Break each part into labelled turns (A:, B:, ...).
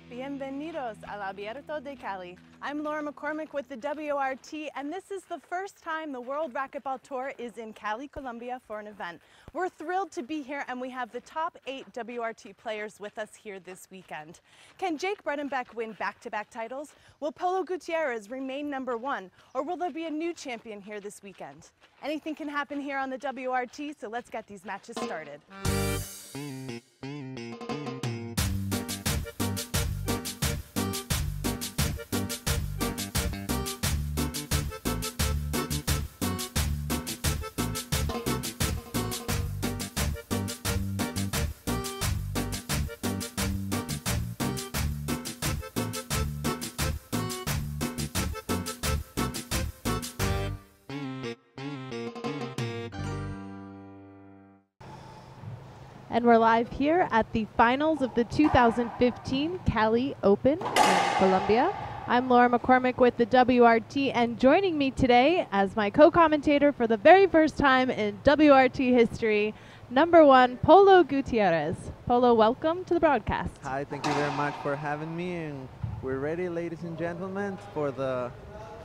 A: Bienvenidos al Abierto de Cali. I'm Laura McCormick with the WRT, and this is the first time the World Racquetball Tour is in Cali, Colombia for an event. We're thrilled to be here, and we have the top 8 WRT players with us here this weekend. Can Jake Bredenbeck win back-to-back titles? Will Polo Gutierrez remain #1, or will there be a new champion here this weekend? Anything can happen here on the WRT, so let's get these matches started.
B: And we're live here at the finals of the 2015 Cali Open in Colombia. I'm Laura McCormick with the WRT, and joining me today as my co-commentator for the very first time in WRT history, #1, Polo Gutierrez. Polo, welcome to the broadcast.
C: Hi, thank you very much for having me, and we're ready, ladies and gentlemen, for the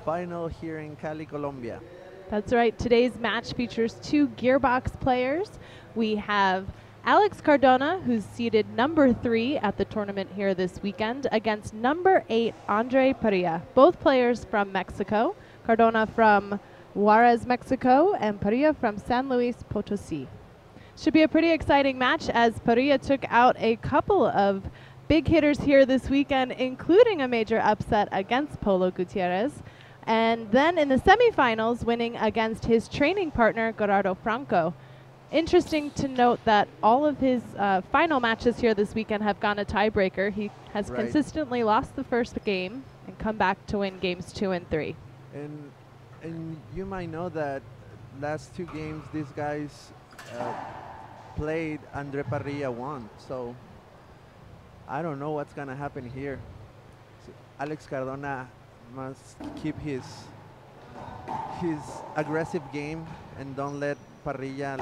C: final here in Cali, Colombia.
B: That's right. Today's match features 2 gearbox players. We have Alex Cardona, who's seeded #3 at the tournament here this weekend, against #8 Andre Parrilla, both players from Mexico. Cardona from Juarez, Mexico, and Parrilla from San Luis Potosí. Should be a pretty exciting match, as Parrilla took out a couple of big hitters here this weekend, including a major upset against Polo Gutierrez, and then in the semifinals winning against his training partner Gerardo Franco. Interesting to note that all of his final matches here this weekend have gone a tiebreaker. He has consistently lost the first game and come back to win games 2 and 3.
C: And you might know that last 2 games these guys played, Andre Parrilla won. So I don't know what's gonna happen here. So Alex Cardona must keep his aggressive game and don't let Parrilla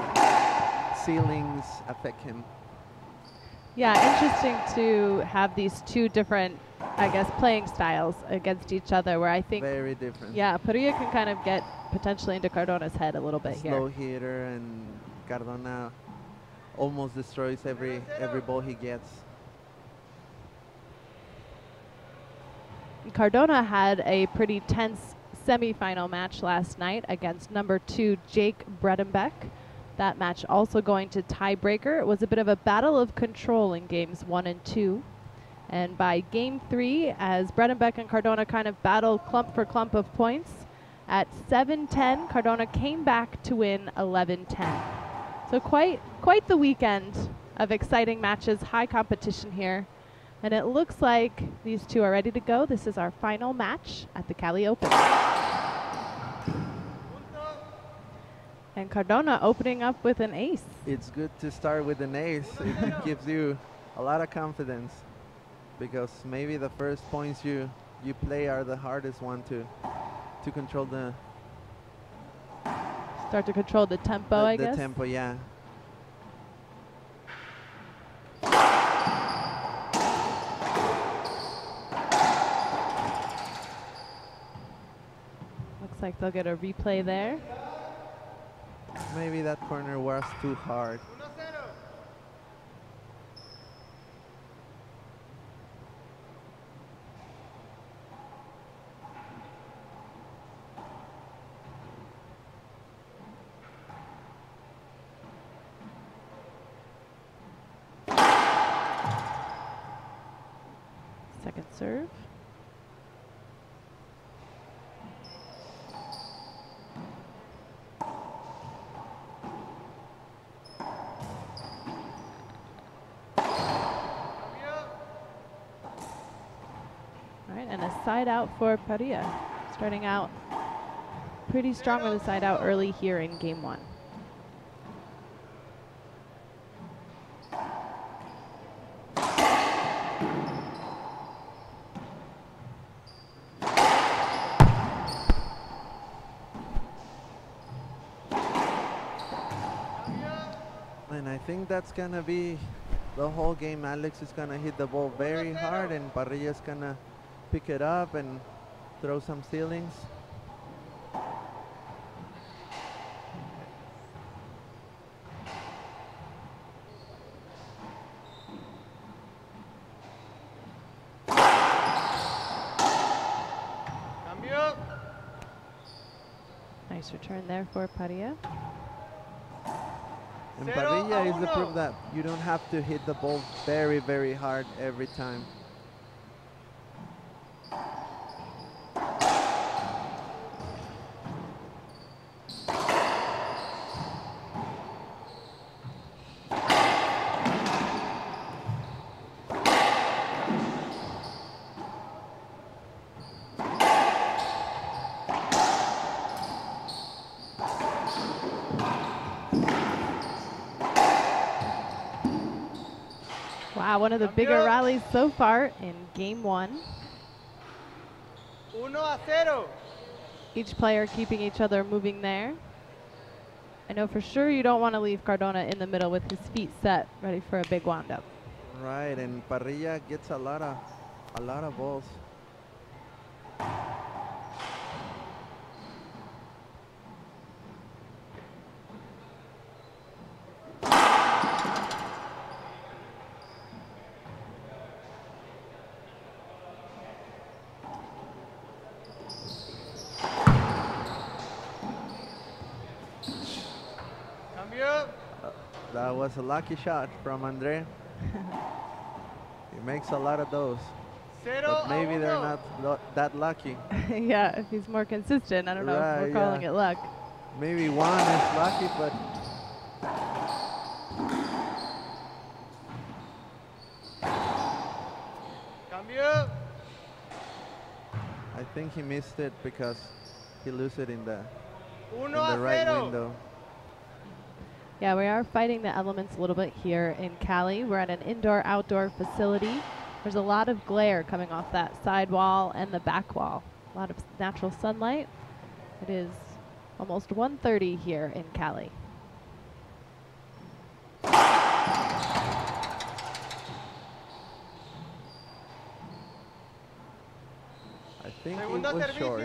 C: ceilings affect him.
B: Yeah, interesting to have these 2 different, I guess, playing styles against each other, where I think
C: very different.
B: Yeah, Parrilla can kind of get potentially into Cardona's head a little bit here.
C: Slow hitter, and Cardona almost destroys every ball he gets.
B: Cardona had a pretty tense semi-final match last night against #2 Jake Bredenbeck. That match also going to tiebreaker. It was a bit of a battle of control in games 1 and 2. And by game 3, as Bredenbeck and Cardona kind of battled clump for clump of points, at 7-10, Cardona came back to win 11-10. So quite the weekend of exciting matches, high competition here. And it looks like these 2 are ready to go. This is our final match at the Cali Open. And Cardona opening up with an ace.
C: It's good to start with an ace. It gives you a lot of confidence, because maybe the first points you play are the hardest one to control the...
B: Start to control the tempo, I guess.
C: The tempo, yeah.
B: Looks like they'll get a replay there.
C: Maybe that corner was too hard.
B: Second serve. And a side out for Parrilla. Starting out pretty strong with a side out early here in game 1.
C: And I think that's going to be the whole game. Alex is going to hit the ball very hard, and Parrilla's going to pick it up and throw some ceilings.
B: Nice return there for Parrilla.
C: And Parrilla is the proof that you don't have to hit the ball very, very hard every time.
B: Wow, one of the bigger rallies so far in game one.
D: 1-0.
B: Each player keeping each other moving there. I know for sure you don't want to leave Cardona in the middle with his feet set, ready for a big wind-up.
C: Right, and Parrilla gets a lot of balls. That was a lucky shot from Andre. He makes a lot of those. But maybe they're not that lucky.
B: Yeah, if he's more consistent, I don't know if we're calling it luck.
C: Maybe one is lucky, but I think he missed it because he lost it in the right window.
B: Yeah, we are fighting the elements a little bit here in Cali. We're at an indoor-outdoor facility. There's a lot of glare coming off that side wall and the back wall. A lot of natural sunlight. It is almost 1:30 here in Cali.
C: I think it was short.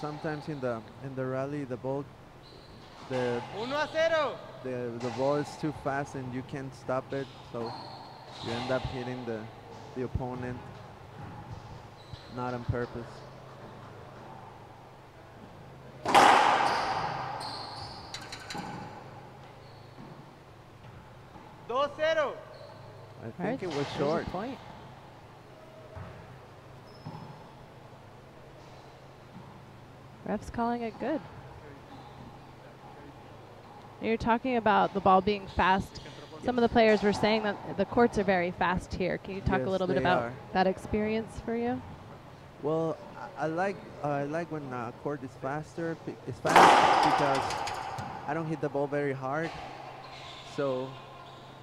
C: Sometimes in the rally, the ball the ball is too fast and you can't stop it, so you end up hitting the opponent, not on purpose. I think it was short.
B: Point. Ref's calling it good. You're talking about the ball being fast. Some of the players were saying that the courts are very fast here. Can you talk a little bit about that experience for you?
C: Well, I like when court is fast because I don't hit the ball very hard, so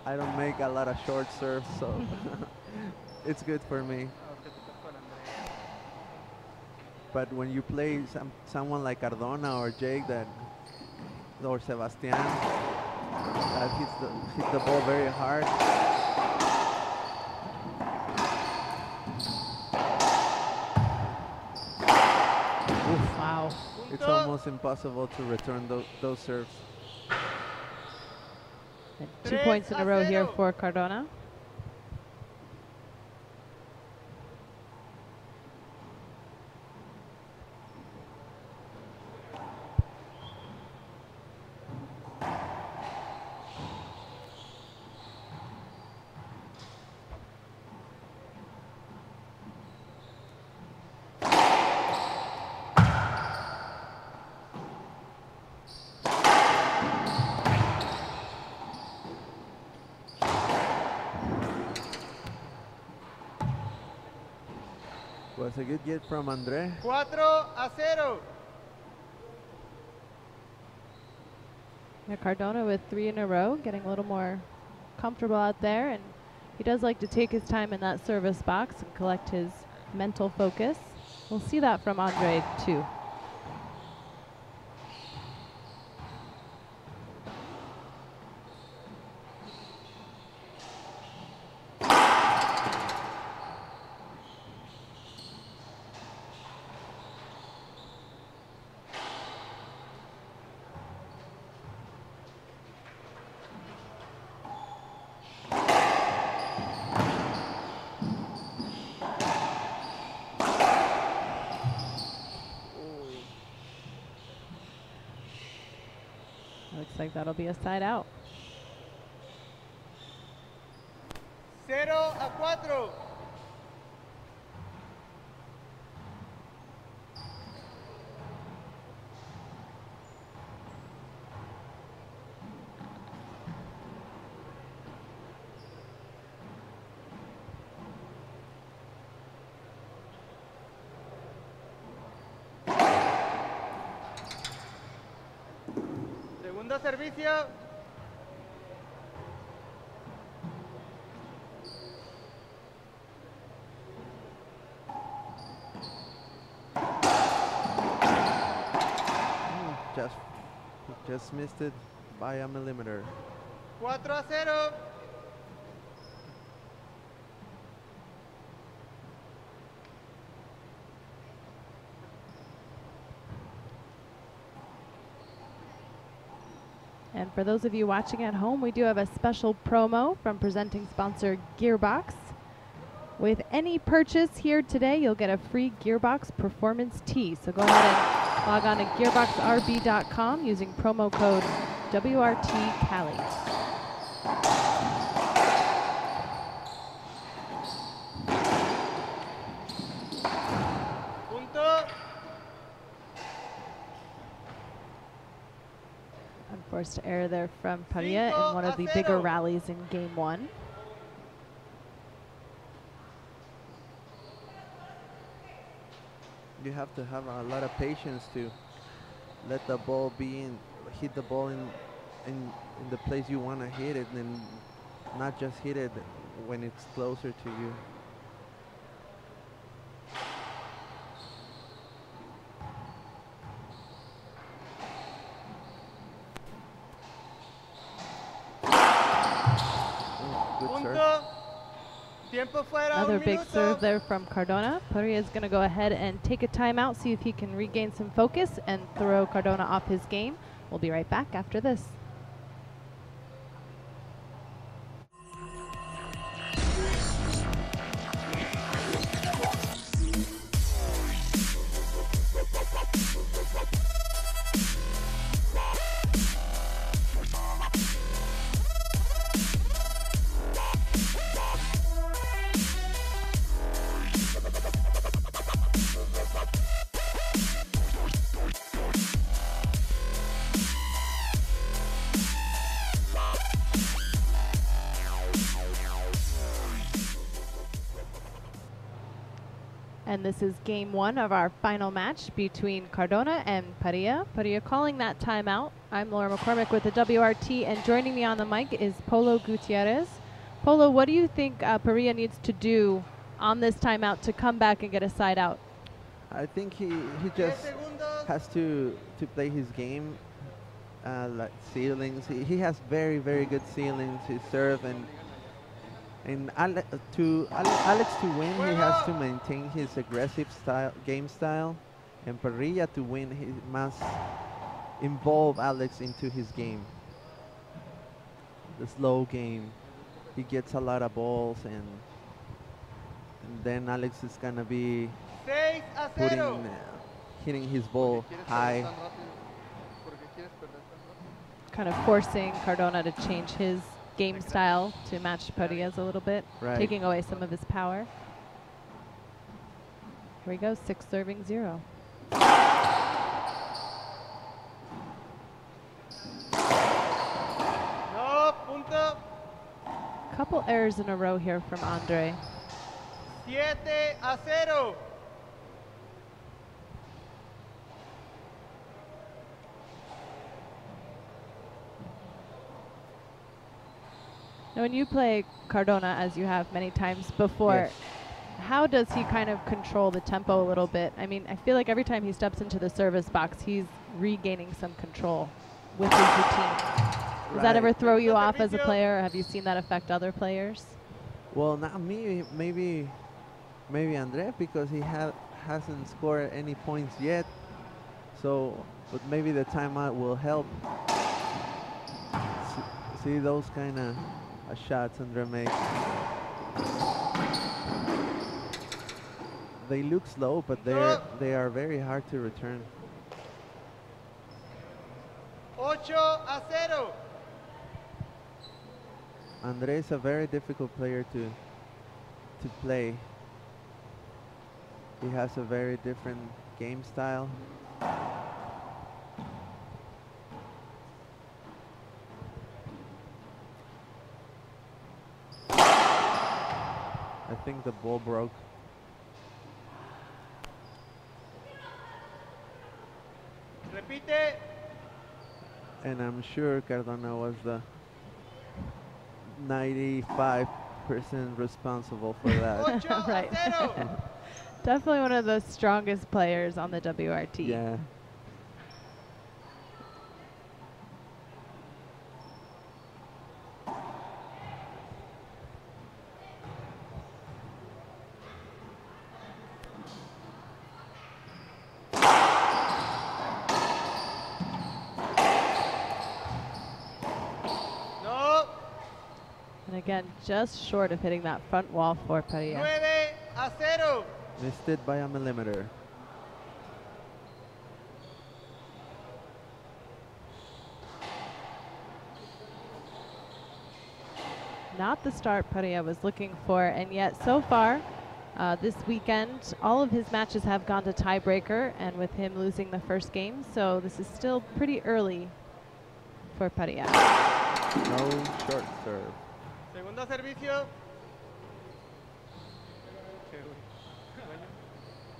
C: I don't make a lot of short serves, so it's good for me. But when you play someone like Cardona or Jake or Sebastian that hit the ball very hard, oof,
B: wow,
C: it's almost impossible to return those serves.
B: And 2 points in a row here for Cardona.
C: Was a good get from Andre.
D: 4-0.
B: Yeah, Cardona with 3 in a row, getting a little more comfortable out there, and he does like to take his time in that service box and collect his mental focus. We'll see that from Andre too. Looks like that'll be a side out.
D: 0-4. Segundo servicio.
C: Just missed it by a millimeter.
D: 4-0.
B: And for those of you watching at home, we do have a special promo from presenting sponsor Gearbox. With any purchase here today, you'll get a free Gearbox Performance Tee. So go ahead and log on to gearboxrb.com using promo code WRTCali.
D: Punto.
B: Unforced error there from Parrilla in one of the bigger rallies in game 1.
C: You have to have a lot of patience to let the ball hit the ball in the place you want to hit it, and not just hit it when it's closer to you. Good serve.
D: Punto. Tiempo fuera.
B: Another
D: Un
B: big
D: minuto.
B: serve there from Cardona. Parrilla is going to go ahead and take a timeout, see if he can regain some focus and throw Cardona off his game. We'll be right back after this. And this is game 1 of our final match between Cardona and Parrilla. Parrilla calling that timeout. I'm Laura McCormick with the WRT, and joining me on the mic is Polo Gutierrez. Polo, what do you think Parrilla needs to do on this timeout to come back and get a side out?
C: I think he just has to play his game, like ceilings. He has very, very good ceilings. His serve and Alex to win, he has to maintain his aggressive game style, and Parrilla to win, he must involve Alex into his game. The slow game, he gets a lot of balls, and then Alex is gonna be hitting his ball high,
B: kind of forcing Cardona to change his game style to match Parrilla's a little bit, taking away some of his power. Here we go, 6 serving 0.
D: No, punto.
B: Couple errors in a row here from Andre.
D: 7-0.
B: Now, when you play Cardona, as you have many times before,
C: Yes.
B: how does he kind of control the tempo a little bit? I mean, I feel like every time he steps into the service box, he's regaining some control with his routine. Does that ever throw you off as a player, or have you seen that affect other players?
C: Well, not me. Maybe Andre, because he hasn't scored any points yet. So, but maybe the timeout will help. See those kind of shots Andre makes. They look slow, but they are very hard to return.
D: 8-0.
C: Andre is a very difficult player to play. He has a very different game style. I think the ball broke.
D: Repite.
C: And I'm sure Cardona was the 95% responsible for that.
D: 8-0.
B: Right. Definitely one of the strongest players on the WRT.
C: Yeah.
D: No.
B: And again, just short of hitting that front wall for Parrilla.
D: 9-0.
C: Missed it by a millimeter.
B: Not the start Parrilla was looking for, and yet so far this weekend, all of his matches have gone to tiebreaker, and with him losing the first game, so this is still pretty early for Parrilla.
C: No short serve.
D: Segundo servicio.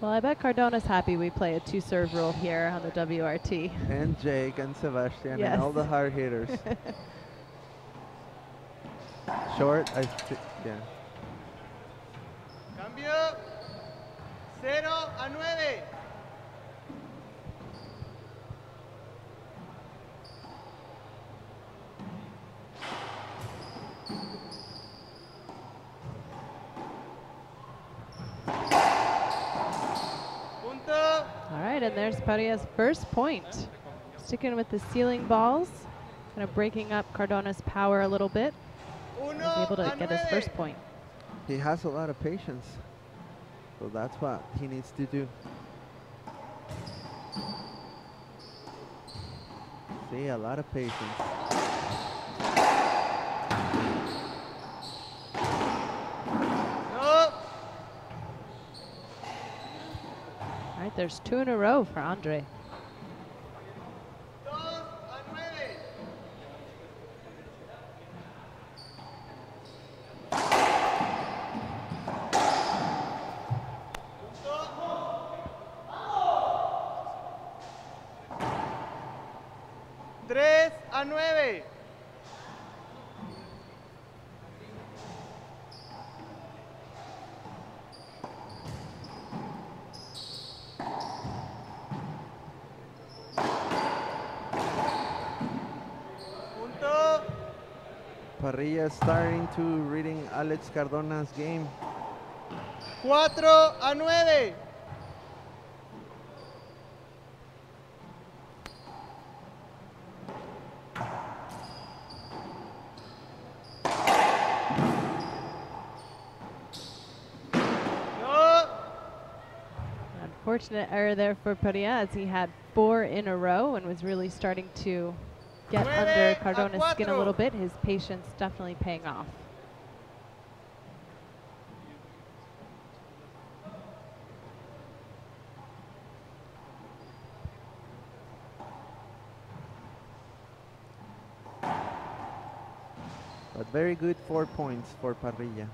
B: Well, I bet Cardona's happy we play a two-serve rule here on the WRT.
C: And Jake and Sebastian
B: Yes.
C: and all the hard hitters. Short, yeah.
D: Cambio. 0-9. Punto.
B: All right, and there's Parrilla's first point. Sticking with the ceiling balls, kind of breaking up Cardona's power a little bit. He's able to get his
D: 1-9.
B: first point.
C: He has a lot of patience. So that's what he needs to do. See, a lot of patience.
D: No.
B: All right, there's two in a row for Andre.
D: 2-9. Tres a 9. Punto.
C: Parrilla is starting to reading Alex Cardona's game.
D: 4-9. No.
B: Unfortunate error there for Parrilla, as he had 4 in a row and was really starting to get under Cardona's skin a little bit. His patience definitely paying off.
C: But very good 4 points for Parrilla.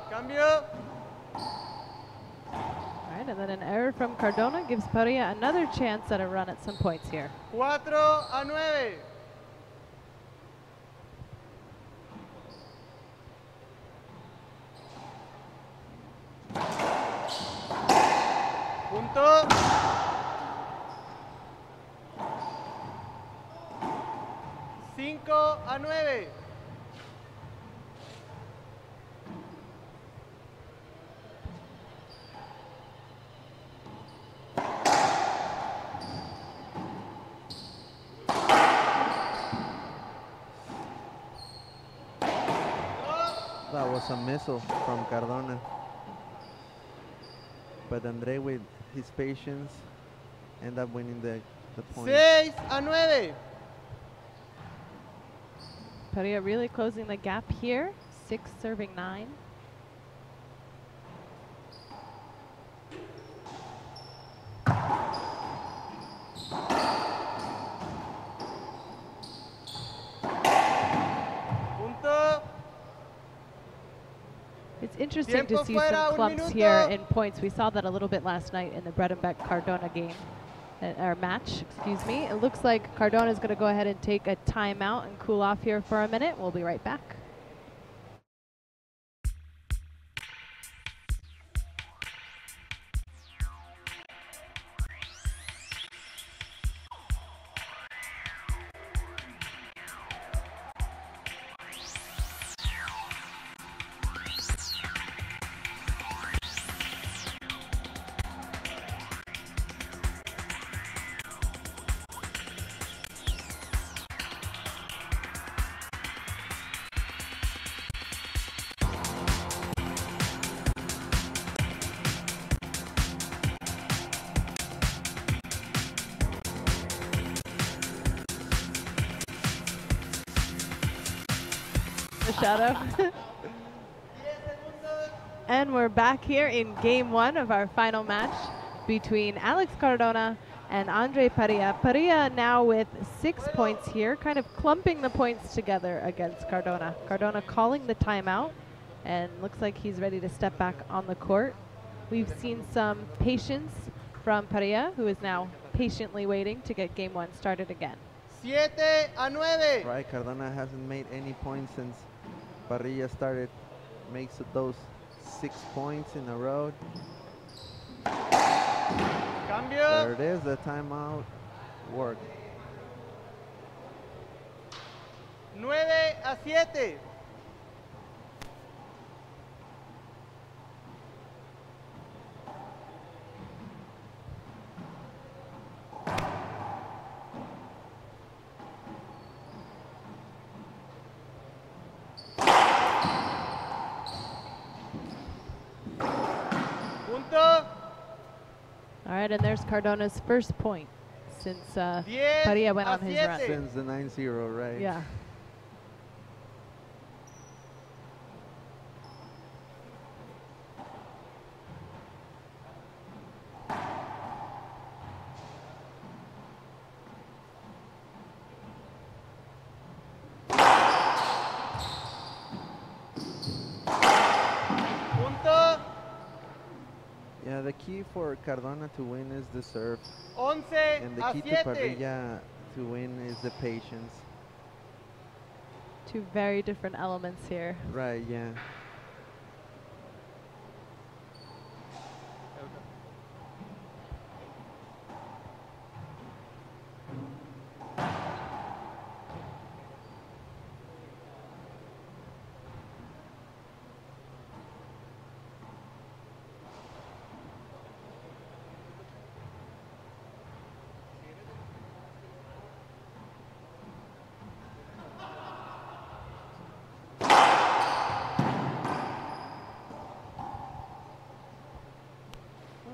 D: Cambio.
B: All right, and then an error from Cardona gives Parrilla another chance at a run at some points here.
D: 4-9. Punto. 5-9.
C: That was a missile from Cardona. But Andre, with his patience, end up winning the point.
D: 6-9.
B: Parrilla really closing the gap here. 6 serving 9.
D: Punto.
B: It's interesting to
D: Tiempo
B: see
D: fuera,
B: some
D: un
B: clumps
D: minuto.
B: here in points. We saw that a little bit last night in the Bredenbeck Cardona game, or match, excuse me. It looks like Cardona is going to go ahead and take a timeout and cool off here for a minute. We'll be right back. The shadow. And we're back here in game 1 of our final match between Alex Cardona and Andre Parrilla. Parrilla now with 6 points here, kind of clumping the points together against Cardona. Cardona calling the timeout, and looks like he's ready to step back on the court. We've seen some patience from Parrilla, who is now patiently waiting to get game 1 started again.
D: 7-9.
C: Right, Cardona hasn't made any points since Parrilla started, makes those 6 points in a row.
D: Cambio.
C: There it is, the timeout worked.
D: 9-7. Punto.
B: All right, and there's Cardona's first point since Parrilla went on his run.
D: 10-7.
C: Since the 9-0, right?
B: Yeah.
D: Punto.
C: Yeah, the key for Cardona to win is the serve.
D: 11
C: And the
D: a
C: key to
D: 7.
C: Parrilla to win is the patience.
B: Two very different elements here.
C: Right, yeah.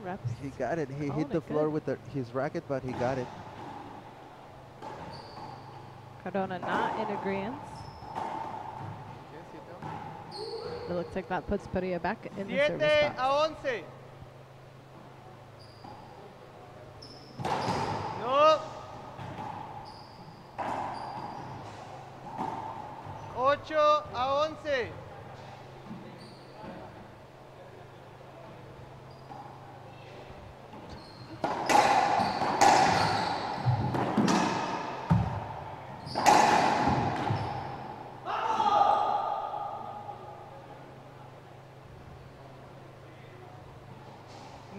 B: Reps.
C: He got it. He
B: Oh,
C: hit the
B: they
C: floor
B: good.
C: with his racket, but he got it.
B: Cardona not in agreement. It looks like that puts Parrilla back in the
D: 7
B: service box.
D: a 11. No. 8 a 11.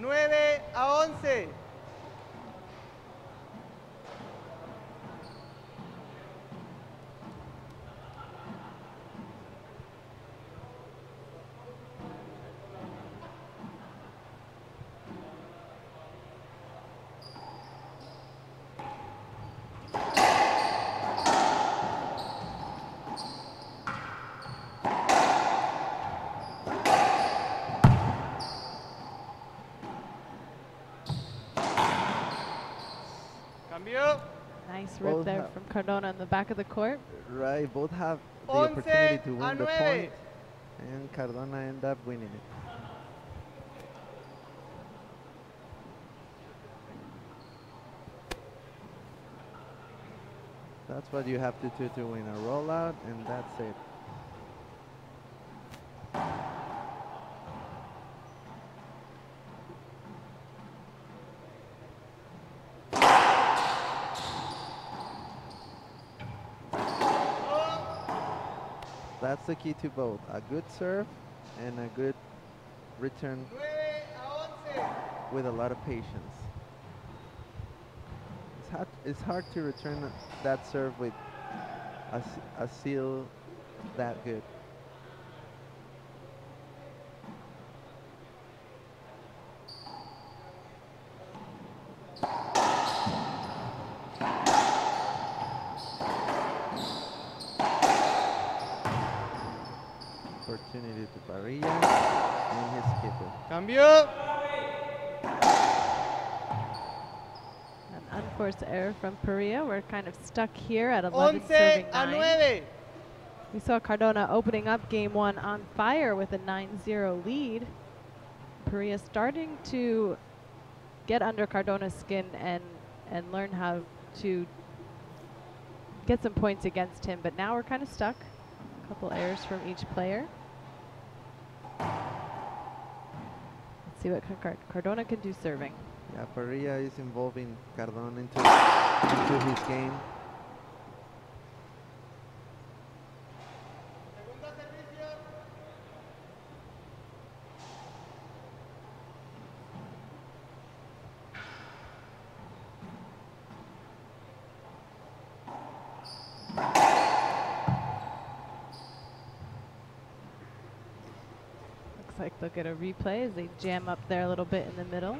D: 9-11. Cambio.
B: Nice rip
C: Both
B: there
C: have-
B: from Cardona in the back of the court.
C: Right, both have the
D: 11
C: opportunity to
D: a
C: win the
D: 9.
C: point, and Cardona end up winning it. That's what you have to do to win a rollout, and that's it. That's the key to both, a good serve and a good return
D: 9-11.
C: with a lot of patience. It's hard to return that serve with a seal that good. Opportunity to Parrilla and his skipper.
D: Cambio.
B: An unforced error from Parrilla. We're kind of stuck here at 11 serving 9.
D: 11-9.
B: We saw Cardona opening up game 1 on fire with a 9-0 lead. Parrilla starting to get under Cardona's skin and learn how to get some points against him, but now we're kind of stuck. A couple errors from each player. Let's see what Cardona can do serving.
C: Yeah, Parrilla is involving Cardona into his game.
B: Looks like they'll get a replay as they jam up there a little bit in the middle.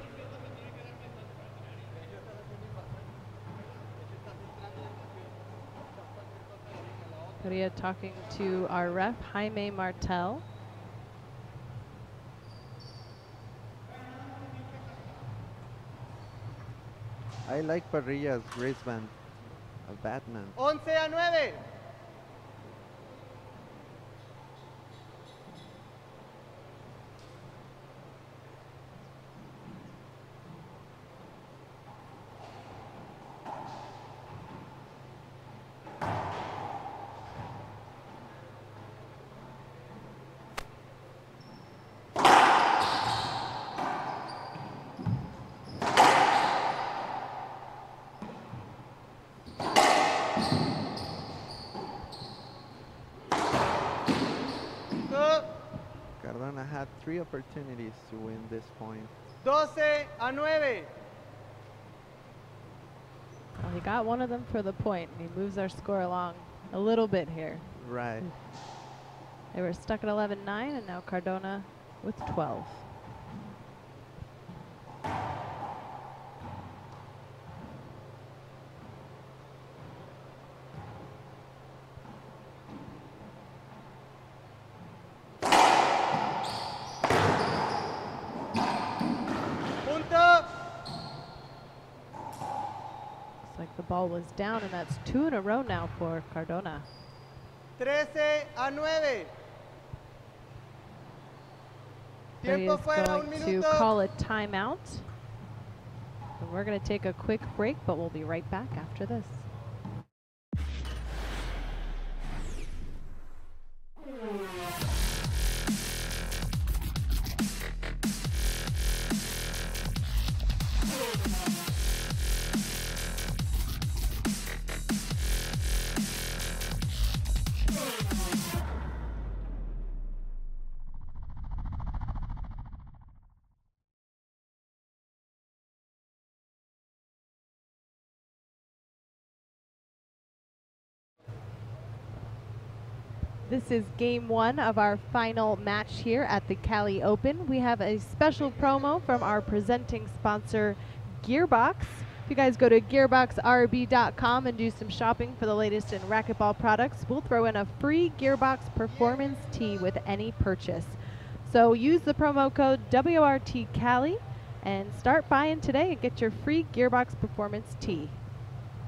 B: Parrilla talking to our ref, Jaime Martel.
C: I like Parrilla's wristband, a Batman.
D: 11-9.
C: Cardona had 3 opportunities to win this point.
D: 12-9.
B: Well, he got one of them for the point, and he moves our score along a little bit here.
C: Right.
B: They were stuck at 11-9, and now Cardona with 12.
D: Punto.
B: Looks like the ball was down, and that's 2 in a row now for Cardona.
D: 13-9.
B: Parrilla
D: Tiempo
B: is
D: fuera, un
B: going to
D: minuto.
B: call a timeout. And we're going to take a quick break, but we'll be right back after this. This is game one of our final match here at the Cali Open. We have a special promo from our presenting sponsor, Gearbox. If you guys go to gearboxrb.com and do some shopping for the latest in racquetball products, we'll throw in a free Gearbox Performance Tee with any purchase. So use the promo code WRTCali and start buying today and get your free Gearbox Performance Tee.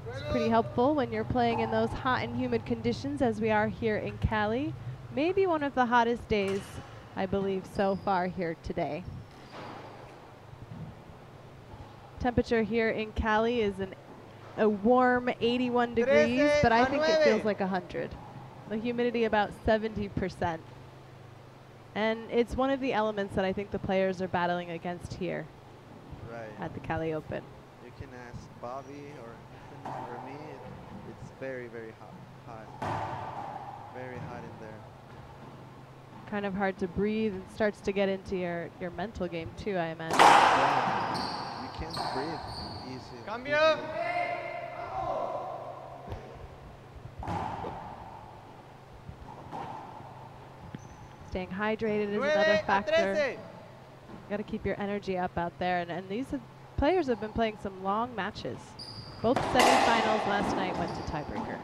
B: It's pretty helpful when you're playing in those hot and humid conditions as we are here in Cali. Maybe one of the hottest days, I believe, so far here today. Temperature here in Cali is a warm 81 degrees, but I think it feels like 100. The humidity about 70%. And it's one of the elements that I think the players are battling against here at the Cali Open.
C: You can ask Bobby or me. It's very, very hot. Very hot in there.
B: Kind of hard to breathe. It starts to get into your mental game too, I imagine.
C: Yeah. You can't breathe easy.
D: Cambio.
B: Staying hydrated is another factor. You got to keep your energy up out there. And these players have been playing some long matches. Both semifinals last night went to tiebreaker.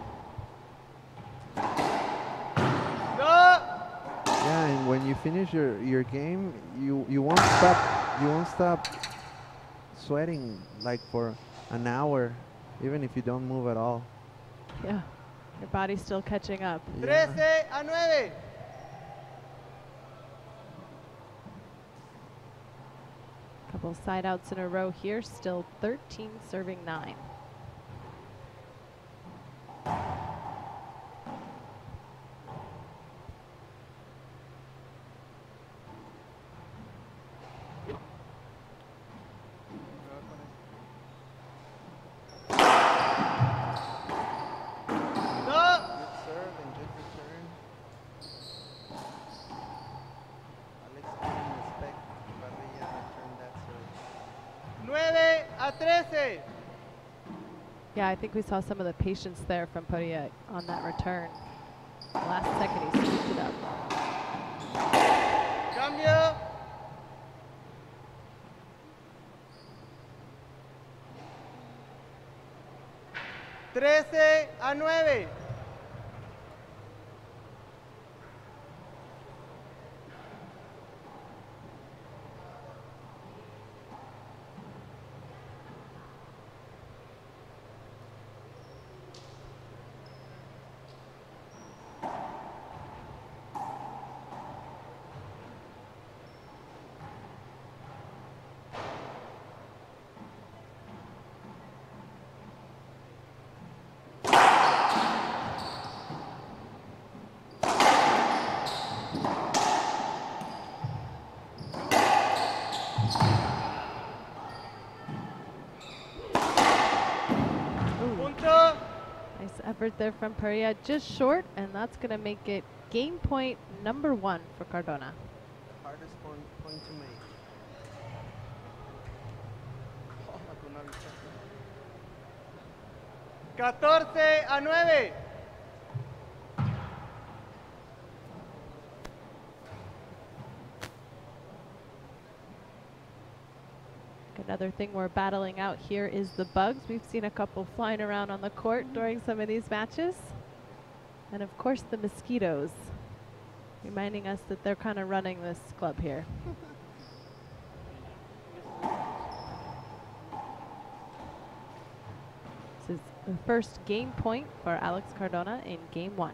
C: Yeah, and when you finish your game, you won't stop sweating like for an hour, even if you don't move at all.
B: Yeah, your body's still catching up.
D: 13-9.
B: Couple side outs in a row here, still 13 serving 9. Yeah, I think we saw some of the patience there from Parrilla on that return. Last second he scooped it up.
D: Cambio. Trece a 9.
B: Effort there from Parrilla, just short, and that's going to make it game point number 1 for Cardona.
C: The hardest point to make.
D: 14-9.
B: Another thing we're battling out here is the bugs. We've seen a couple flying around on the court during some of these matches. And of course the mosquitoes, reminding us that they're kind of running this club here. This is the first game point for Alex Cardona in game 1.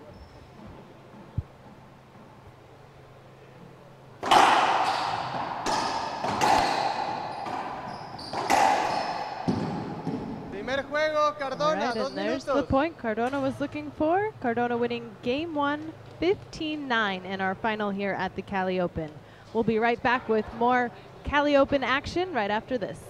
D: Cardona,
B: right, and there's the point Cardona was looking for. Cardona winning game 1, 15-9 in our final here at the Cali Open. We'll be right back with more Cali Open action right after this.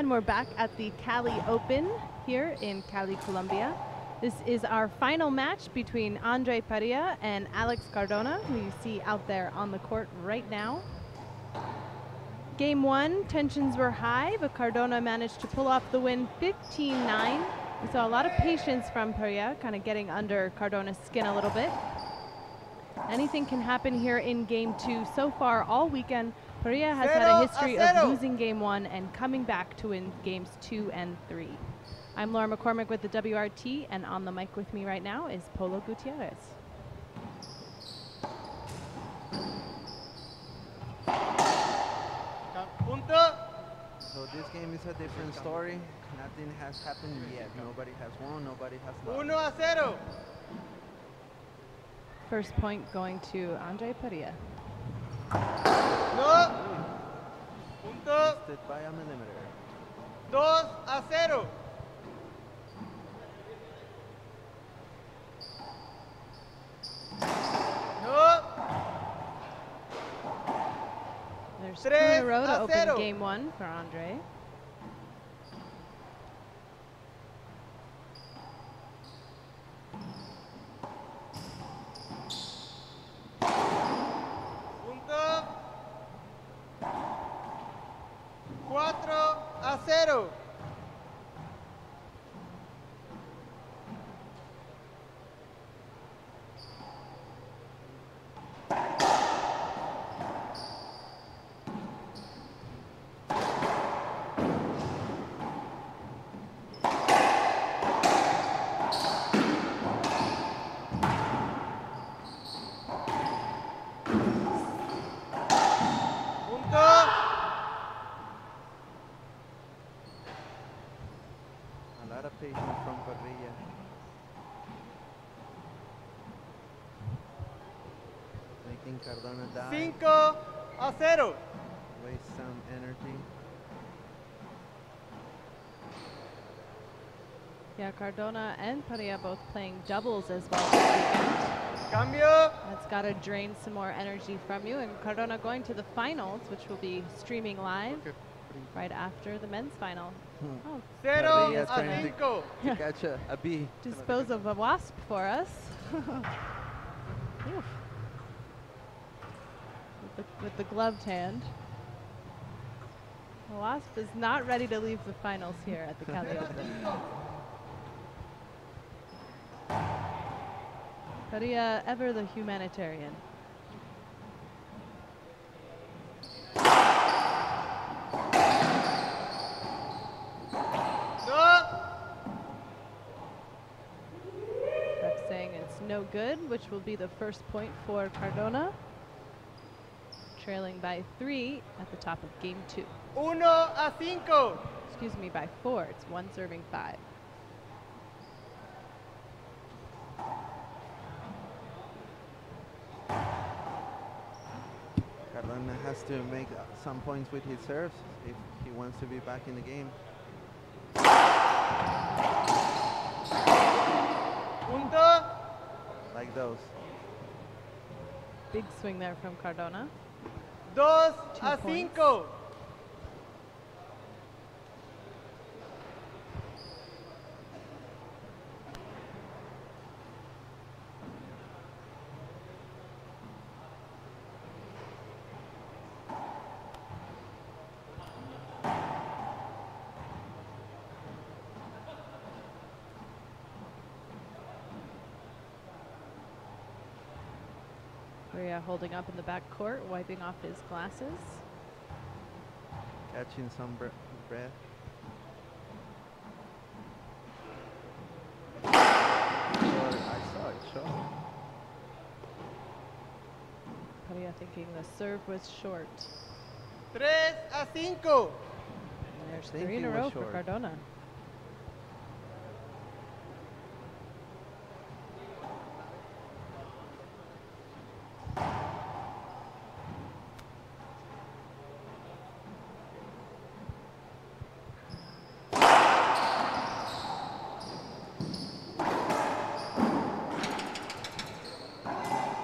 B: everyone. We're back at the Cali Open here in Cali, Colombia. This is our final match between Andre Parrilla and Alex Cardona, who you see out there on the court right now. Game one, tensions were high, but Cardona managed to pull off the win 15-9. We saw a lot of patience from Parrilla, kind of getting under Cardona's skin a little bit. Anything can happen here in game two. So far all weekend, Parrilla has had a history of losing game one and coming back to win games 2 and 3. I'm Laura McCormick with the WRT, and on the mic with me right now is Polo Gutierrez.
D: Punto.
C: So this game is a different story. Nothing has happened yet. Nobody has won, nobody has lost.
D: 1-0.
B: First point going to Andre Parrilla.
D: No. Punto.
C: Missed it by a millimeter.
D: 2-0. No.
B: There's 2 in a row to
D: 3-0.
B: open game one for Andre.
D: Punto. 4-0.
C: A lot of patience from Parrilla. Making Cardona die.
D: 5-0.
C: Waste some energy.
B: Yeah, Cardona and Parrilla both playing doubles as well this weekend.
D: Cambio.
B: That's got to drain some more energy from you. And Cardona going to the finals, which will be streaming live right after the men's final. Oh,
D: 0-5.
C: To catch a B.
B: dispose of a wasp for us. Oof. With the gloved hand. The wasp is not ready to leave the finals here at the Cali Open. Parrilla, ever the humanitarian.
D: No.
B: Ref saying it's no good, which will be the first point for Cardona. Trailing by 3 at the top of game 2.
D: 1-5.
B: Excuse me, by 4. It's 1 serving 5.
C: Cardona has to make some points with his serves if he wants to be back in the game.
D: Punto.
C: Like those.
B: Big swing there from Cardona.
D: 2-5.
B: Parrilla holding up in the back court, wiping off his glasses.
C: Catching some breath. I saw it short.
B: Parrilla thinking the serve was short.
D: 3-5.
B: And there's
C: Thinking
B: 3 in a
C: was
B: row for
C: short.
B: Cardona.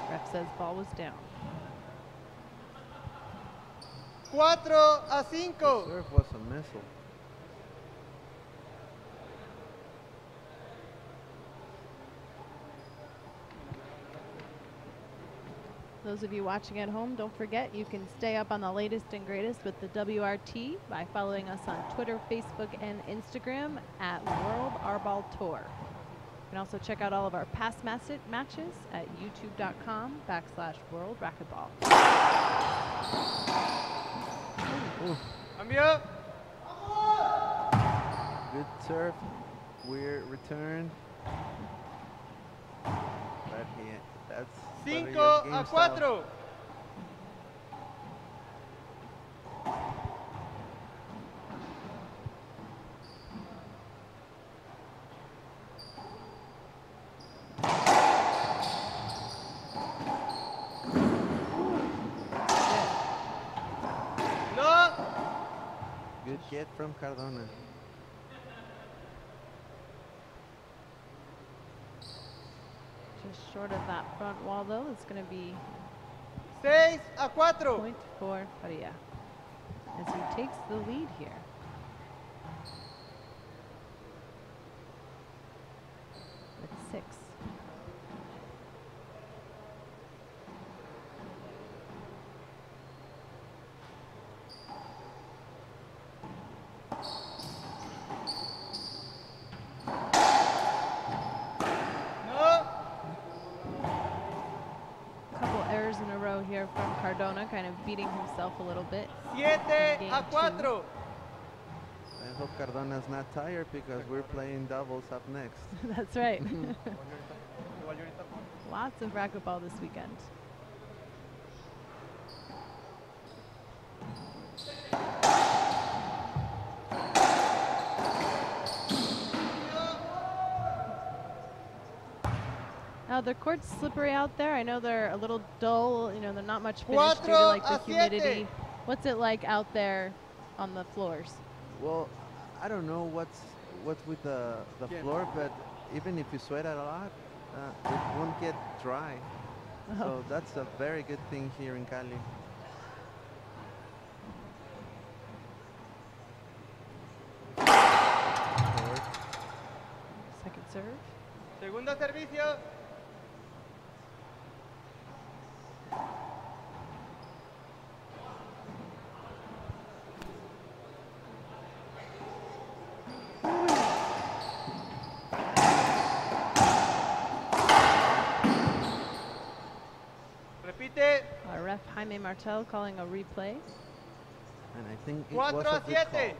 B: Ref says ball was down.
D: 4-5.
C: Serve was a missile.
B: Those of you watching at home, don't forget you can stay up on the latest and greatest with the WRT by following us on Twitter, Facebook, and Instagram at World Arball Tour. You can also check out all of our past matches at youtube.com/World Racquetball.
D: Cambio.
C: Good serve. Weird return. But that's
D: 5
C: Parrilla's game
D: a
C: style.
D: 4. No.
C: Good get from Cardona.
B: Just short of that front wall, though. It's going to be
D: 6 a 4.
B: point for Parrilla as he takes the lead here. With 6.
D: No.
B: Couple errors in a row here from Cardona, kind of beating himself a little bit.
D: 7
B: Game
D: a 4.
C: I hope Cardona's not tired because we're playing doubles up next.
B: That's right. Lots of racquetball this weekend. Now the court's slippery out there. I know they're a little dull. You know, they're not much finish due to like the
D: 4 a 7.
B: humidity. What's it like out there on the floors?
C: Well, I don't know what's with the floor, but even if you sweat it a lot, it won't get dry.
B: Oh.
C: So that's a very good thing here in Cali. Forward.
B: Second serve.
D: Segundo servicio. Repite.
B: Our ref Jaime Martel calling a replay.
C: And I think it
D: 4
C: was a
D: a
C: good call.
D: 7.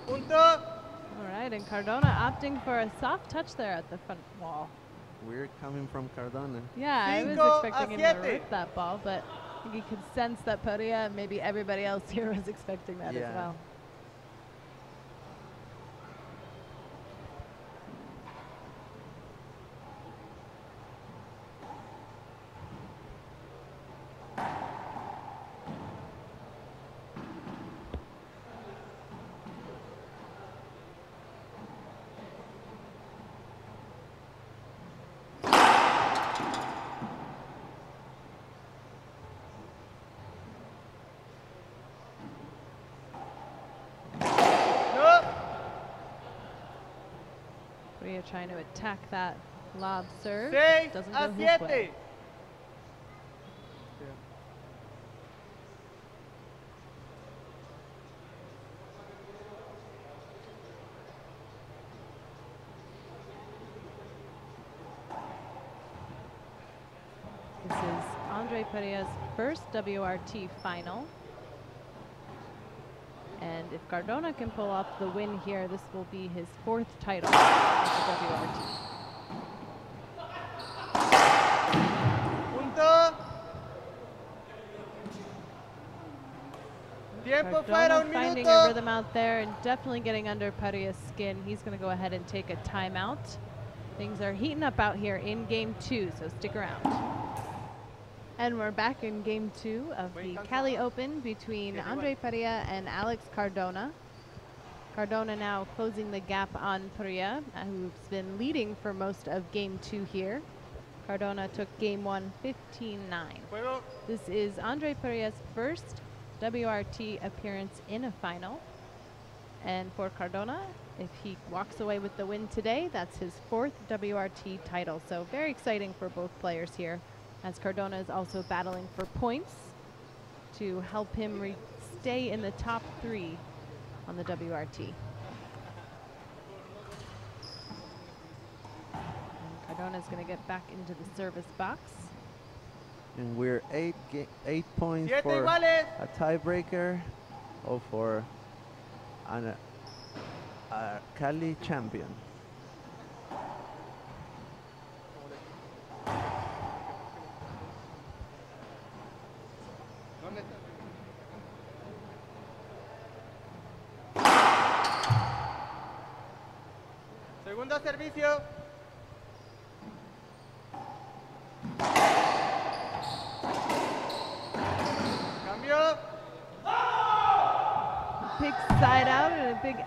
D: Punto.
B: All right, and Cardona opting for a soft touch there at the front wall.
C: We're coming from Cardona.
B: Yeah, I was
D: 5 a
B: expecting him to
D: 7.
B: rip that ball, but I think he could sense that Parrilla and maybe everybody else here was expecting that as
C: Yeah.
B: well.
D: No.
B: Parrilla trying to attack that lob serve.
D: 6
B: Doesn't
D: a
B: go his way.
D: 7.
B: This is Andre Parrilla's first WRT final. And if Cardona can pull off the win here, this will be his 4th title at the WRT.
D: Punto. Tiempo fuera,
B: Cardona
D: un
B: finding a
D: minuto.
B: rhythm out there and definitely getting under Parrilla's skin. He's going to go ahead and take a timeout. Things are heating up out here in game 2, so stick around. And we're back in game 2 of the Cali Open between Andre Parrilla and Alex Cardona. Cardona now closing the gap on Parrilla, who's been leading for most of game 2 here. Cardona took game 1 15-9.
D: Fuego.
B: This is Andre Parrilla's first WRT appearance in a final. And for Cardona, if he walks away with the win today, that's his 4th WRT title. So very exciting for both players here, as Cardona is also battling for points to help him stay in the top 3 on the WRT. And Cardona's going to get back into the service box.
C: And we're 8 points
D: Siete
C: for
D: iguales.
C: a tiebreaker or for a Cali champion.
D: ¿Dónde está? Segundo servicio. Cambio.
B: Big side out and a big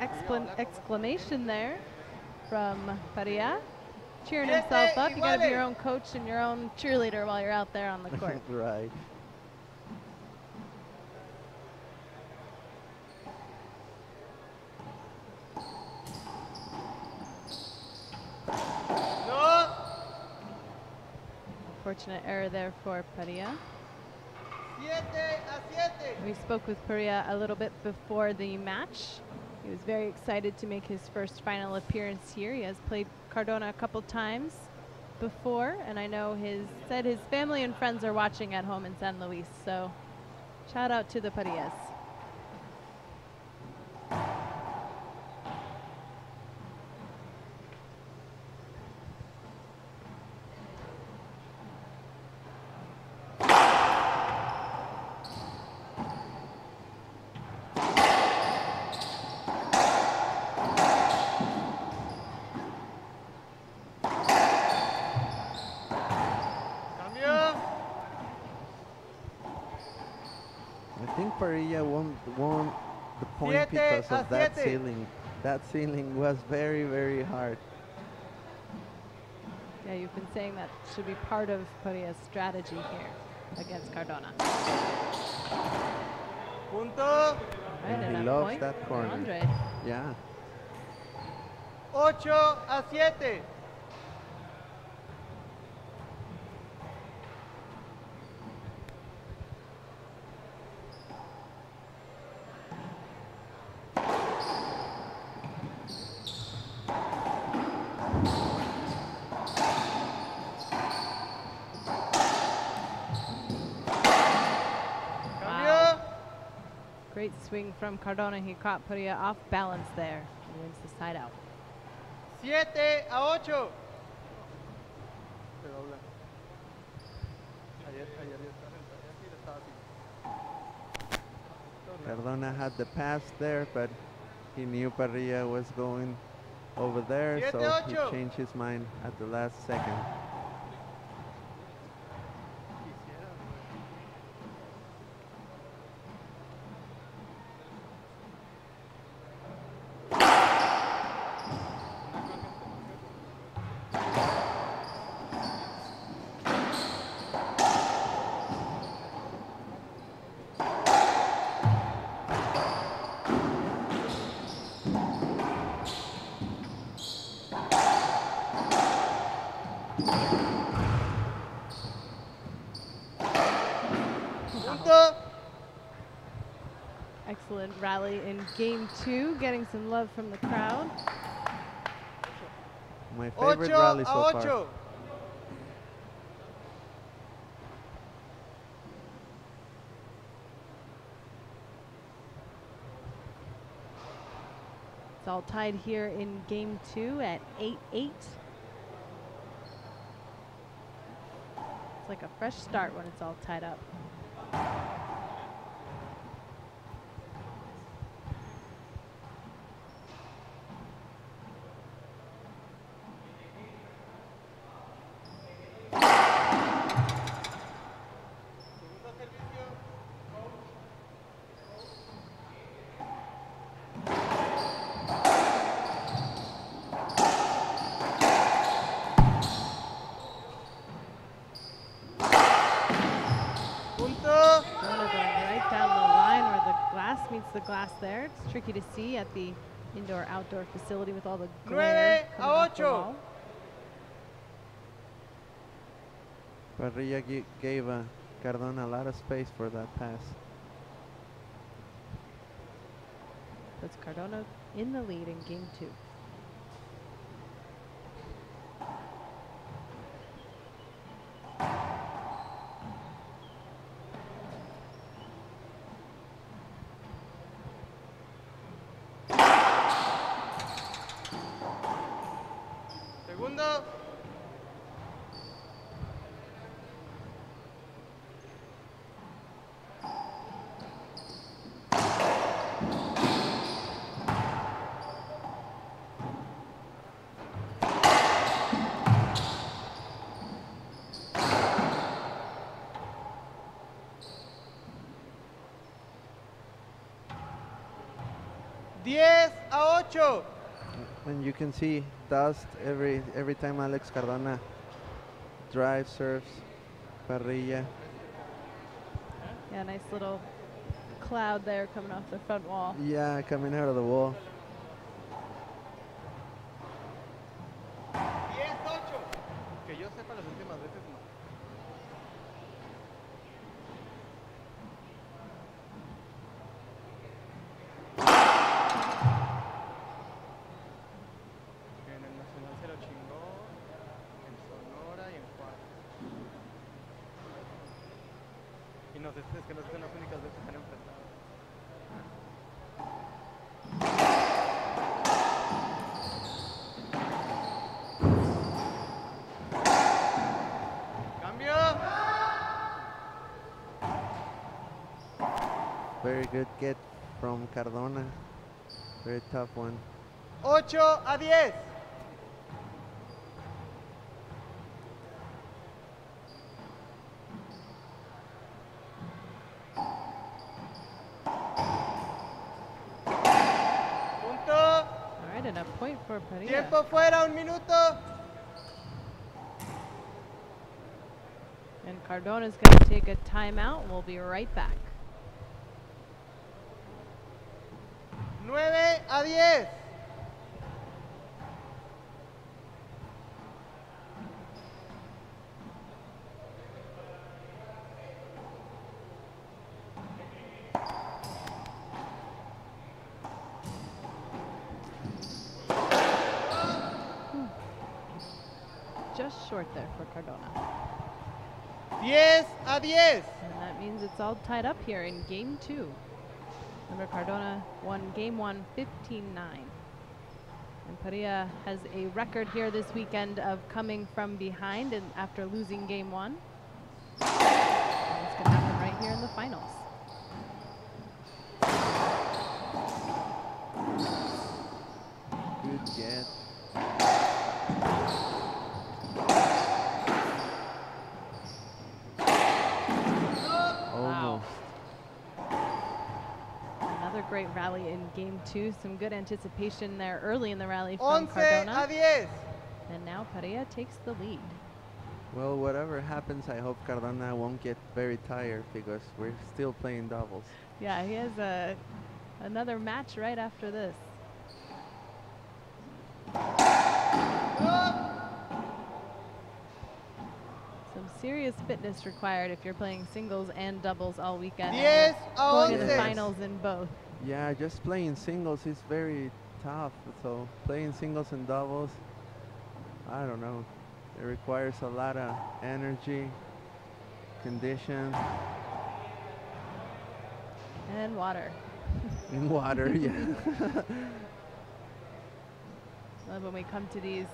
B: exclamation there from Parrilla. Cheering himself up. You got to be your own coach and your own cheerleader while you're out there on the court.
C: Right.
D: No.
B: Fortunate error there for Parrilla.
D: 7-7.
B: We spoke with Parrilla a little bit before the match. He was very excited to make his first final appearance here. He has played Cardona a couple times before, and I know his family and friends are watching at home in San Luis. So shout out to the Parrillas.
D: Cambio.
C: I think Parrilla won the point
D: Siete
C: because
D: a
C: of that
D: siete.
C: ceiling. That ceiling was very, very hard.
B: Yeah, you've been saying that should be part of Parrilla's strategy here against Cardona.
D: Punto.
B: Right,
C: And
B: and
C: he
B: a
C: loves
B: point
C: that
B: for
C: corner.
B: Andre.
C: Yeah.
D: 8-7. Cambio.
B: Great swing from Cardona. He caught Parrilla off balance there. He wins the side out.
D: 7-8.
C: Cardona had the pass there, but he knew Parrilla was going over there, so he
D: 7-8.
C: changed his mind at the last second.
D: Punto.
B: Excellent rally in game 2, getting some love from the crowd.
C: My favorite rally so far.
D: 8-8.
B: It's all tied here in game 2 at 8-8. It's like a fresh start when it's all tied up. meets the glass there. It's tricky to see at the indoor-outdoor facility with all the
D: 9
B: glare
D: a
B: coming off the
D: 8.
B: wall.
C: Parrilla gave Cardona a lot of space for that pass.
B: Puts Cardona in the lead in game 2.
D: Segundo. Diez a 8.
C: And you can see dust every time Alex Cardona drives, serves. Parrilla.
B: Yeah, nice little cloud there coming off the front wall.
C: Yeah, coming out of the wall.
D: 10-8. Que yo sepa, las últimas veces no. Que en el Nacional se lo chingó, en Sonora y en Juárez. Y no sé, es que no son las únicas veces que han enfrentado. Cambio.
C: Very good get from Cardona. Very tough one.
D: 8-10. Punto.
B: All right, and a point for Parrilla.
D: Tiempo fuera, 1 minuto.
B: And Cardona's going to take a timeout. We'll be right back.
D: 9-10.
B: Just short there for Cardona.
D: 10-10.
B: And that means it's all tied up here in game 2. Remember, Cardona won game 1 15-9. And Parrilla has a record here this weekend of coming from behind and after losing game 1. And it's going to happen right here in the finals.
C: Good get.
B: Wow. Another great rally in game 2. Some good anticipation there early in the rally from Cardona.
D: 11-10.
B: And now Parrilla takes the lead.
C: Well, whatever happens, I hope Cardona won't get very tired because we're still playing doubles.
B: Yeah, he has another match right after this. Some serious fitness required if you're playing singles and doubles all weekend. and
D: 10-11.
B: going to the
C: Yes.
B: finals in both.
C: Yeah, just playing singles is very tough. So playing singles and doubles, I don't know. It requires a lot of energy, condition,
B: And water.
C: and water. Yeah.
B: Love when we come to these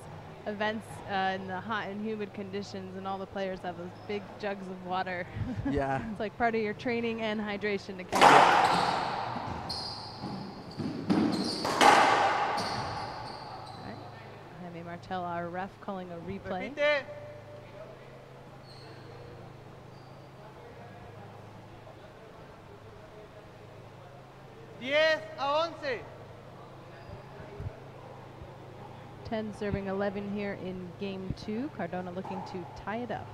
B: events in the hot and humid conditions and all the players have those big jugs of water.
C: Yeah.
B: It's like part of your training and hydration to carry. Jaime Martel, our ref, calling a replay.
D: Repite. Diez a 11.
B: 10 serving 11 here in game 2. Cardona looking to tie it up.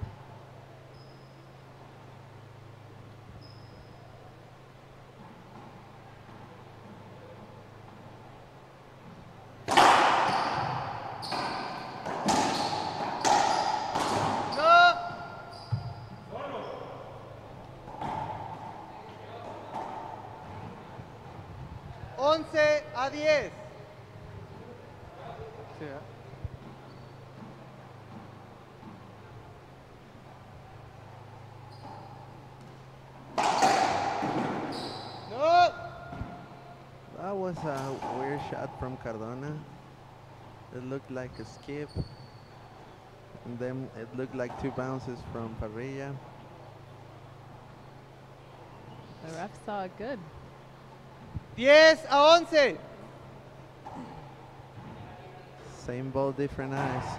E: 11-10.
D: Sí, ¿eh?
E: No.
C: That was a weird shot from Cardona. It looked like a skip. And then it looked like 2 bounces from Parrilla.
B: The ref saw it good.
E: 10-11.
C: Same ball, different eyes.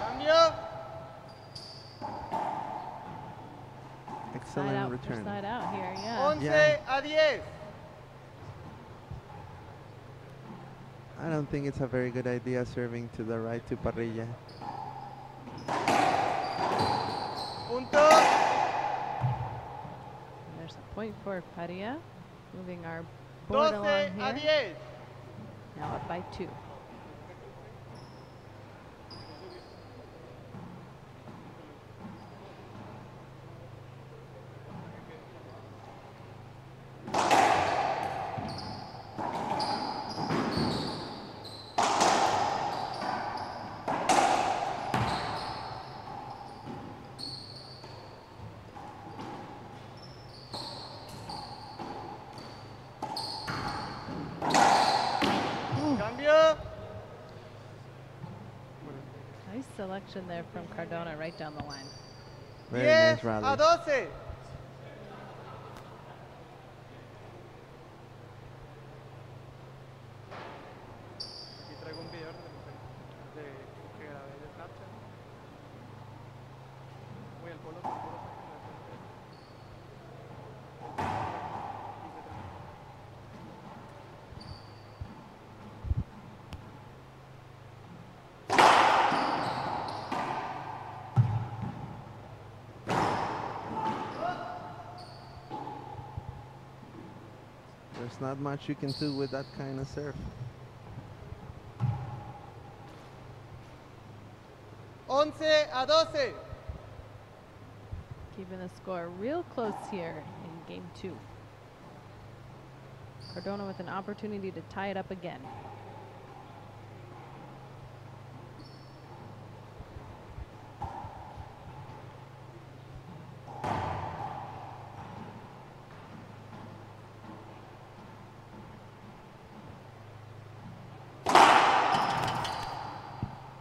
E: Cambio.
C: Excellent
B: Side out
C: return.
B: for side out here, yeah.
E: 11-10.
C: I don't think it's a very good idea serving to the right to Parrilla.
E: Punto.
B: And there's a point for Parrilla. Moving our board along here.
E: 12-10.
B: Now up by 2.
E: Cambio.
B: Nice selection there from Cardona right down the line.
C: Very nice
E: 10-12.
C: rally.
D: Aquí traigo un video de que grabé de Snapchat. Voy al polo,
C: There's not much you can do with that kind of serve.
E: 11-12.
B: Keeping the score real close here in game 2. Cardona with an opportunity to tie it up again.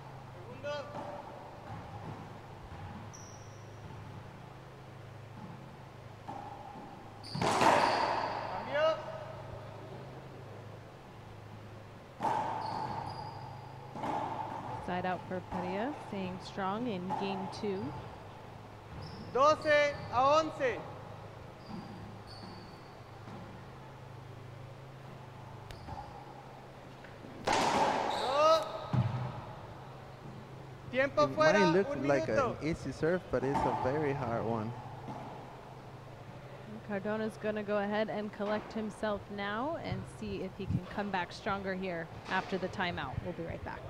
E: Segundo. Cambio.
B: Side out for Parrilla, staying strong in game 2.
E: 12-11. No. Tiempo
C: It
E: fuera.
C: might look
E: Un
C: like
E: minuto.
C: an easy serve, but it's a very hard one.
B: Cardona's going to go ahead and collect himself now and see if he can come back stronger here after the timeout. We'll be right back.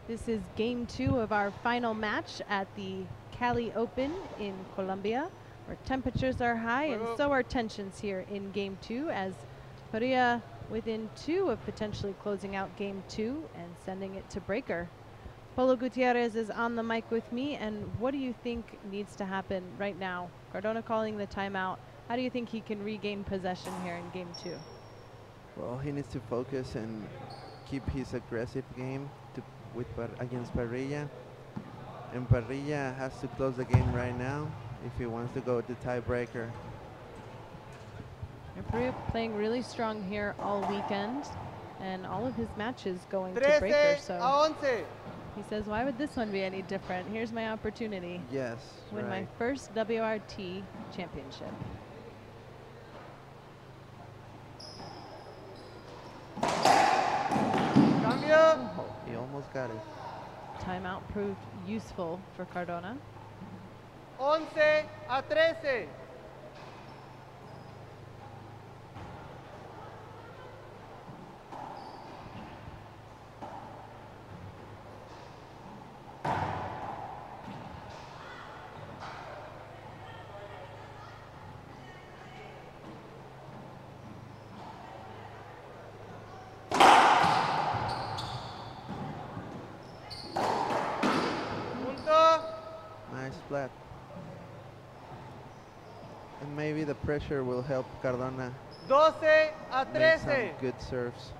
B: This is game 2 of our final match at the Cali Open in Colombia, where temperatures are high and so are tensions here in game 2, as Parrilla within 2 of potentially closing out game 2 and sending it to breaker. Polo Gutierrez is on the mic with me, and what do you think needs to happen right now? Cardona calling the timeout. How do you think he can regain possession here in game 2?
C: Well, he needs to focus and keep his aggressive game against Parrilla. And Parrilla has to close the game right now if he wants to go to tiebreaker.
B: Parrilla playing really strong here all weekend, and all of his matches going to breaker. So
E: 13-11.
B: he says, why would this one be any different? Here's my opportunity.
C: Yes,
B: Win my
C: right.
B: first WRT championship.
E: Cambio.
C: He almost got it.
B: Timeout proved useful for Cardona.
E: 11-13.
C: flat. And maybe the pressure will help Cardona
E: 12 a
C: make some
E: 13.
C: good serves.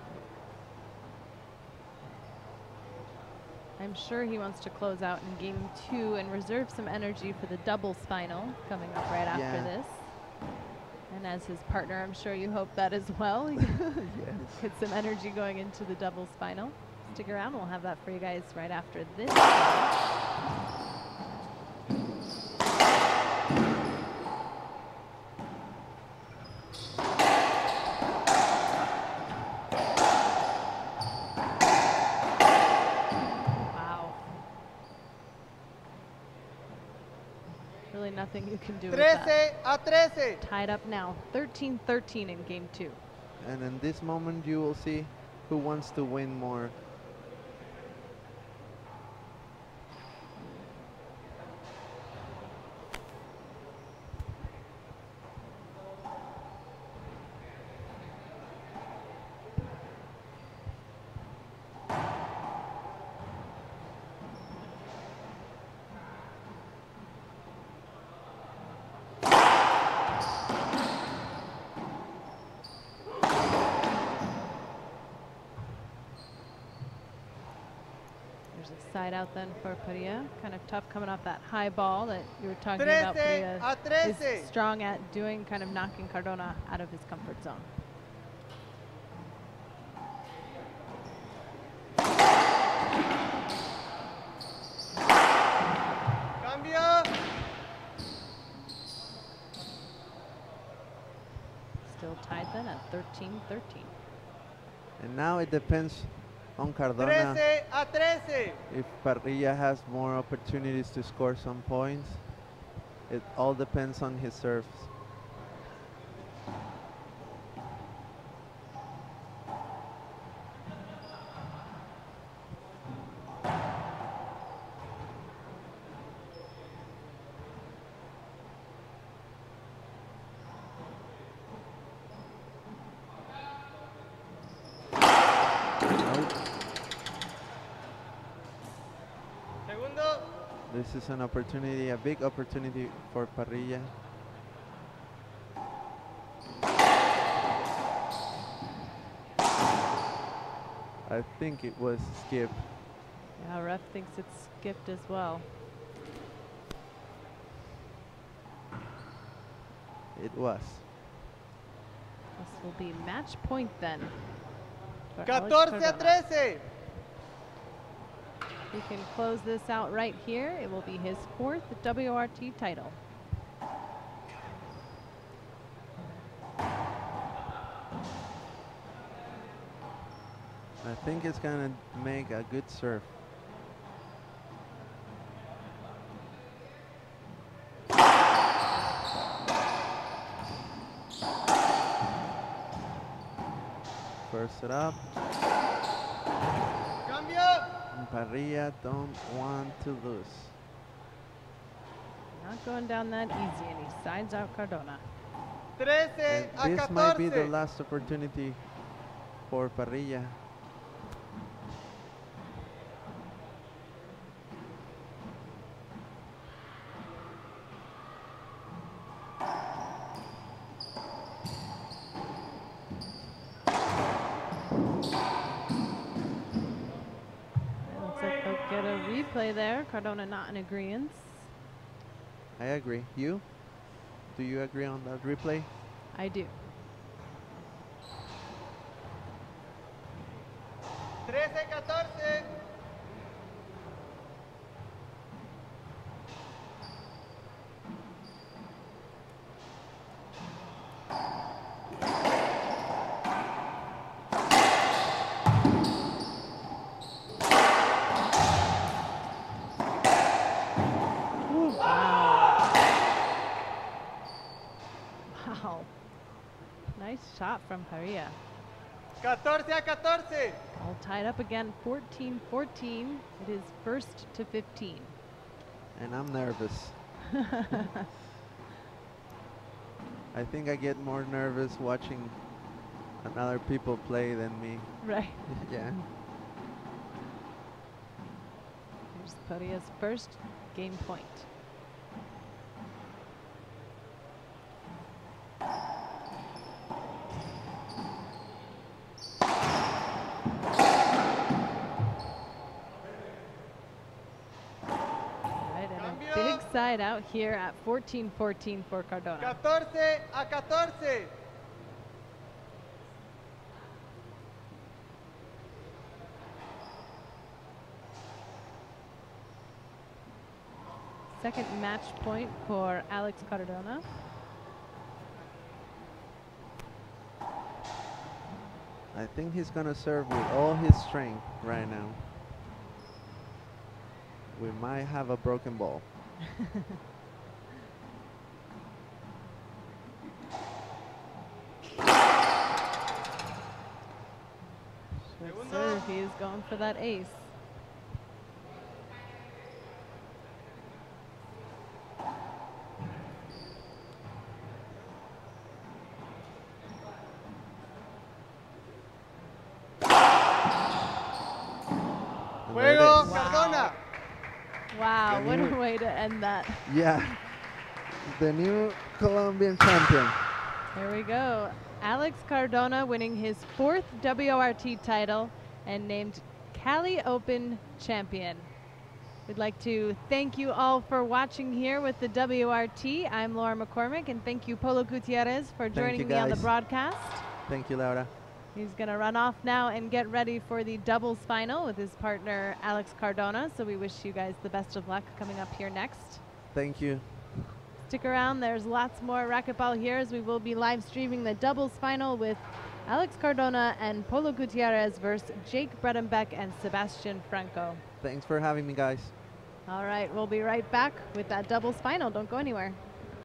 B: I'm sure he wants to close out in game 2 and reserve some energy for the doubles final coming up right after
C: Yeah.
B: this. And as his partner, I'm sure you hope that as well. You
C: Yes.
B: get some energy going into the doubles final. Stick around, we'll have that for you guys right after this. Wow. Really nothing you can do with that.
E: 13 a 13.
B: Tied up now, 13-13 in game 2.
C: And in this moment, you will see who wants to win more.
B: There's a side out then for Parrilla. Kind of tough coming off that high ball that you were talking
E: 13
B: about. Parrilla
E: a 13.
B: is strong at doing, kind of knocking Cardona out of his comfort zone.
E: Cambio.
B: Still tied then at 13-13.
C: And now it depends on Cardona
E: 13 a 13.
C: if Parrilla has more opportunities to score some points. It all depends on his serves.
E: Segundo.
C: This is an opportunity, a big opportunity for Parrilla. I think it was skip.
B: Yeah, ref thinks it's skipped as well.
C: It was.
B: This will be match point then. for
E: 14
B: Alex
E: a
B: Cardona.
E: 13.
B: He can close this out right here. It will be his 4th WRT title.
C: I think it's gonna make a good serve. First it up.
E: Cambio.
C: And Parrilla don't want to lose.
B: Not going down that easy, and he sides out Cardona.
E: 13
C: And
E: a
C: this might be the
E: 14.
C: last opportunity for Parrilla.
B: It looks like they'll get a replay there. Cardona not in agreement.
C: I agree. You? Do you agree on that replay?
B: I do.
E: 13 14.
B: Wow. Nice shot from Parrilla.
E: 14 a 14.
B: All tied up again, 14-14. It is first to 15.
C: And I'm nervous. I think I get more nervous watching other people play than me.
B: Right.
C: Yeah.
B: Here's Parrilla's first game point. side out here at 14-14 for Cardona.
E: 14-14.
B: Second match point for Alex Cardona.
C: I think he's going to serve with all his strength right now. We might have a broken ball.
B: Short serve, he is going for that ace.
E: Juego,
C: Wow.
E: Cardona.
B: Wow,
C: The
B: what a
C: new-
B: way to end that.
C: Yeah, the new Colombian champion.
B: There we go. Alex Cardona winning his 4th WRT title and named Cali Open champion. We'd like to thank you all for watching here with the WRT. I'm Laura McCormick, and thank you, Polo Gutierrez, for joining
C: you,
B: me on the
C: guys.
B: broadcast.
C: Thank you, Laura.
B: He's going to run off now and get ready for the doubles final with his partner, Alex Cardona. So we wish you guys the best of luck coming up here next.
C: Thank you.
B: Stick around. There's lots more racquetball here as we will be live streaming the doubles final with Alex Cardona and Polo Gutierrez versus Jake Bredenbeck and Sebastian Franco.
C: Thanks for having me, guys.
B: All right, we'll be right back with that doubles final. Don't go anywhere.